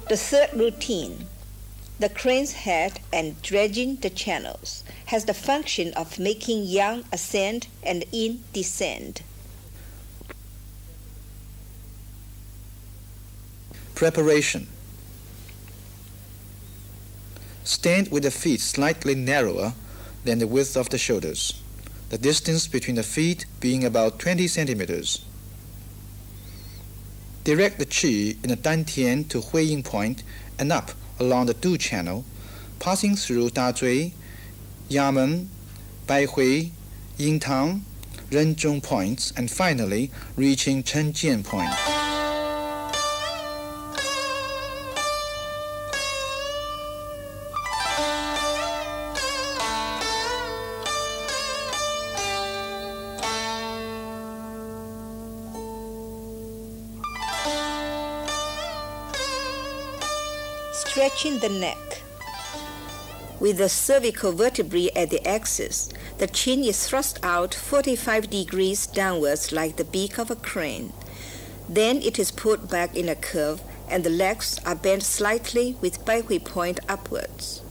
The third routine, the crane's head and dredging the channels, has the function of making yang ascend and yin descend. Preparation. Stand with the feet slightly narrower than the width of the shoulders, the distance between the feet being about 20 centimeters. Direct the qi in the dantian to huiyin point and up along the du channel, passing through dazui, yamen, baihui, yintang, renzhong points, and finally reaching chenjian point. Stretching the neck. With the cervical vertebrae at the axis, the chin is thrust out 45 degrees downwards like the beak of a crane. Then it is put back in a curve and the legs are bent slightly with baihui point upwards.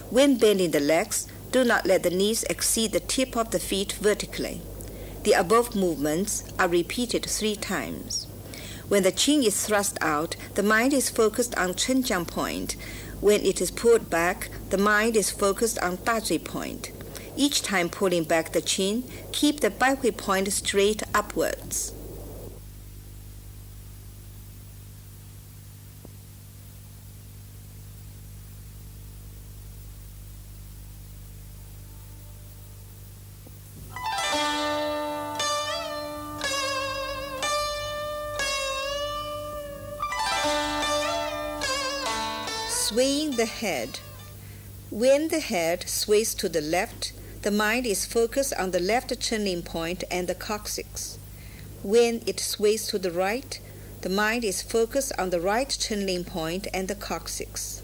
When bending the legs, do not let the knees exceed the tip of the feet vertically. The above movements are repeated 3 times. When the chin is thrust out, the mind is focused on Chenjiang point. When it is pulled back, the mind is focused on Dazui point. Each time pulling back the chin, keep the baihui point straight upwards. Swaying the head. When the head sways to the left, the mind is focused on the left chenling point and the coccyx. When it sways to the right, the mind is focused on the right chenling point and the coccyx.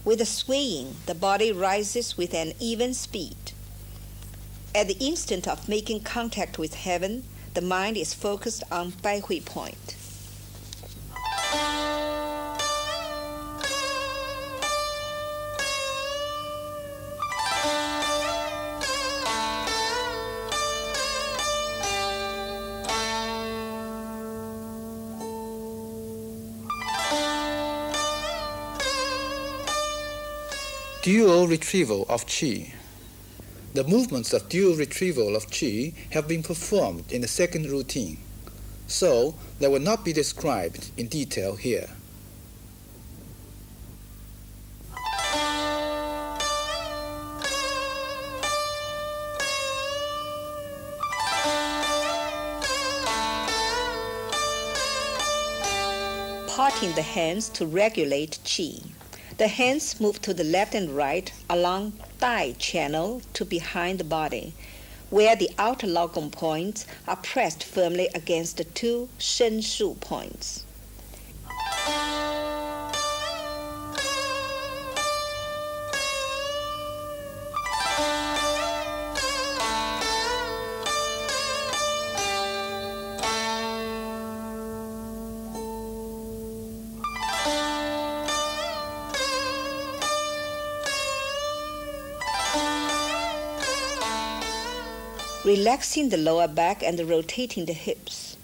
With the swaying, the body rises with an even speed. At the instant of making contact with heaven, the mind is focused on baihui point. Dual retrieval of qi. The movements of dual retrieval of qi have been performed in the second routine, so they will not be described in detail here. Parting the hands to regulate qi. The hands move to the left and right along thigh channel to behind the body, where the outer logom points are pressed firmly against the 2 shen shu points. Relaxing the lower back and rotating the hips.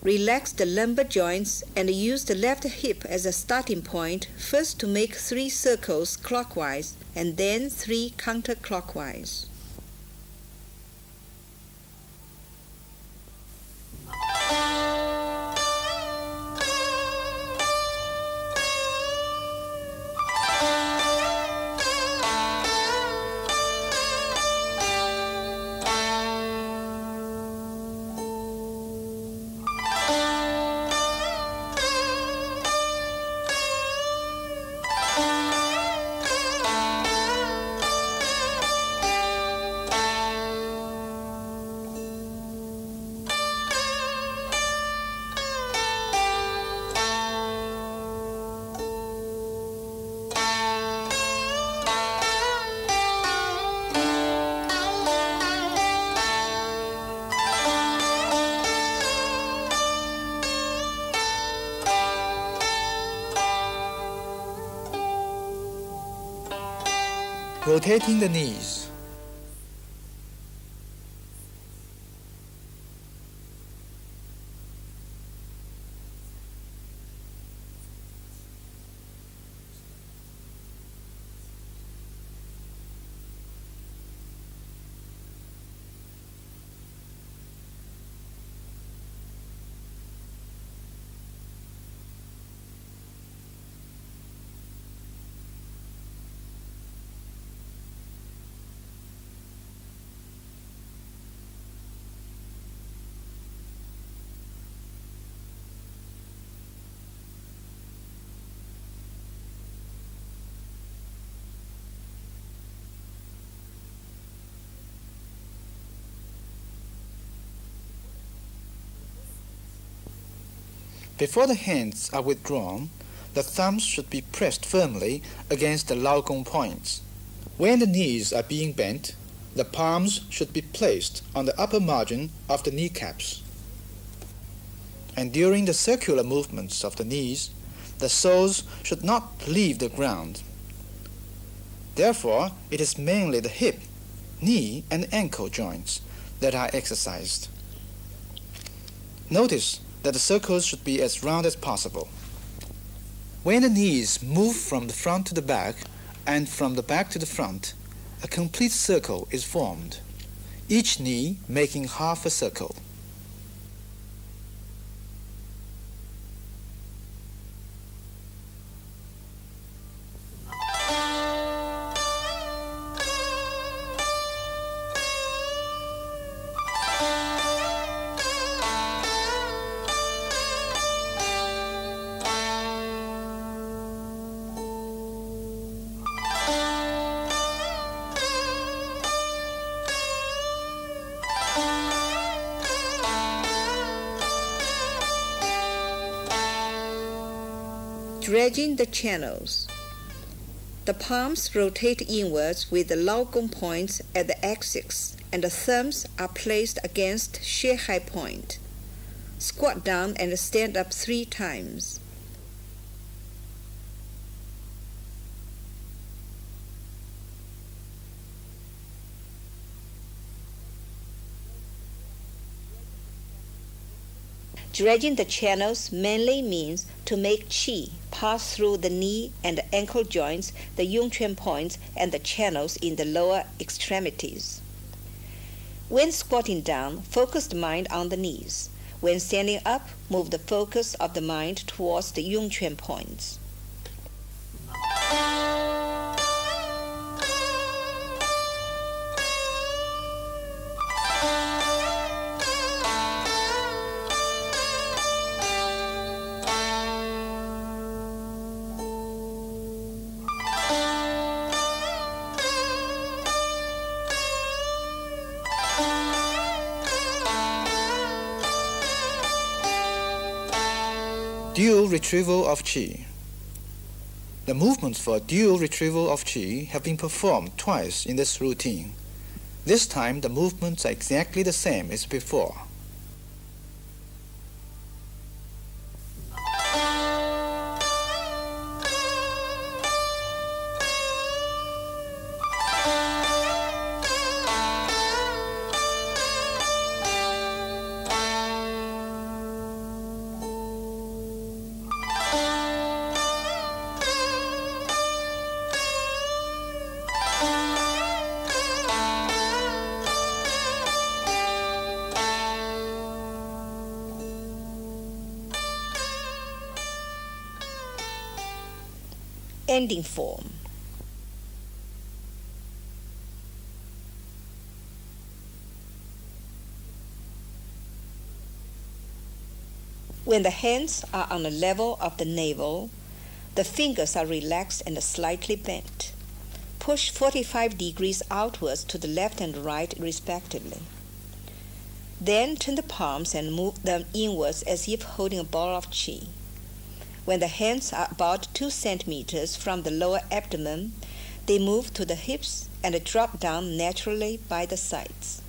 Relax the lumbar joints and use the left hip as a starting point, first to make 3 circles clockwise and then 3 counterclockwise. Rotating the knees. Before the hands are withdrawn, the thumbs should be pressed firmly against the laogong points. When the knees are being bent, the palms should be placed on the upper margin of the kneecaps. And during the circular movements of the knees, the soles should not leave the ground. Therefore, it is mainly the hip, knee, and ankle joints that are exercised. Notice that the circles should be as round as possible. When the knees move from the front to the back and from the back to the front, a complete circle is formed, each knee making half a circle. Dredging the channels. The palms rotate inwards with the laogong points at the axis, and the thumbs are placed against shihai point. Squat down and stand up 3 times. Dredging the channels mainly means to make qi pass through the knee and ankle joints, the yongquan points, and the channels in the lower extremities. When squatting down, focus the mind on the knees. When standing up, move the focus of the mind towards the yongquan points. Dual retrieval of qi. The movements for dual retrieval of qi have been performed twice in this routine. This time the movements are exactly the same as before. Ending form. When the hands are on the level of the navel, the fingers are relaxed and slightly bent. Push 45 degrees outwards to the left and right respectively. Then turn the palms and move them inwards as if holding a ball of qi. When the hands are about 2 centimeters from the lower abdomen, they move to the hips and drop down naturally by the sides.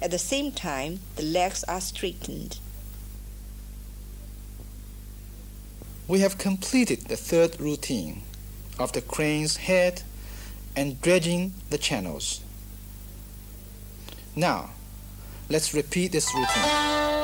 At the same time, the legs are straightened. We have completed the third routine of the crane's head and dredging the channels. Now, let's repeat this routine.